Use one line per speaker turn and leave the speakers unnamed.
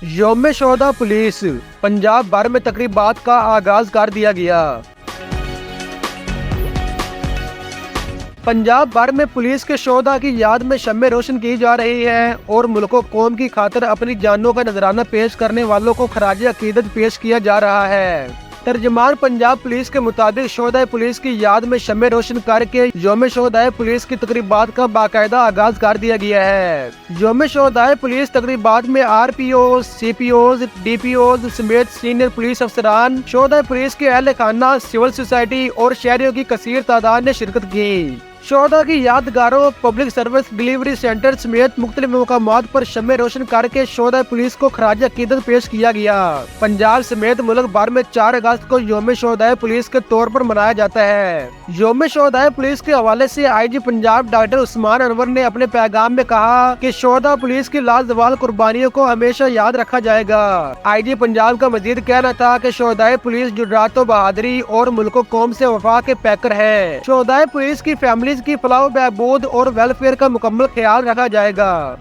یوم شہداء پولیس پنجاب بھر میں تقریبات کا آغاز کر دیا گیا۔ پنجاب بھر میں پولیس کے شہداء کی یاد میں شمع روشن کی جا رہی ہے اور ملک و قوم کی خاطر اپنی جانوں کا نذرانہ پیش کرنے والوں کو خراج عقیدت پیش کیا جا رہا ہے۔ ترجمان پنجاب پولیس کے مطابق شہداء پولیس کی یاد میں شمع روشن کر کے یوم شہداء پولیس کی تقریبات کا باقاعدہ آغاز کر دیا گیا ہے۔ یوم شہداء پولیس تقریبات میں R P Os, C P Os, D P Os سمیت سینئر پولیس افسران، شہداء پولیس کے اہل خانہ، سول سوسائٹی اور شہریوں کی کثیر تعداد نے شرکت کی۔ شہداء کی یادگاروں، پبلک سروس ڈلیوری سینٹر سمیت مختلف مقامات پر شمع روشن کر کے شہداء پولیس کو خراج عقیدت پیش کیا گیا۔ پنجاب سمیت ملک بھر میں 4 اگست کو یوم شہداء پولیس کے طور پر منایا جاتا ہے۔ یوم شہداء پولیس کے حوالے سے آئی جی پنجاب ڈاکٹر عثمان انور نے اپنے پیغام میں کہا کہ شہداء پولیس کی لازوال قربانیوں کو ہمیشہ یاد رکھا جائے گا۔ آئی جی پنجاب کا مزید کہنا تھا کہ شہداء پولیس جرات و بہادری اور ملک و قوم سے وفا کے پیکر ہے۔ شہداء پولیس کی فیملیز کی فلاح و بہبود اور ویلفیئر کا مکمل خیال رکھا جائے گا۔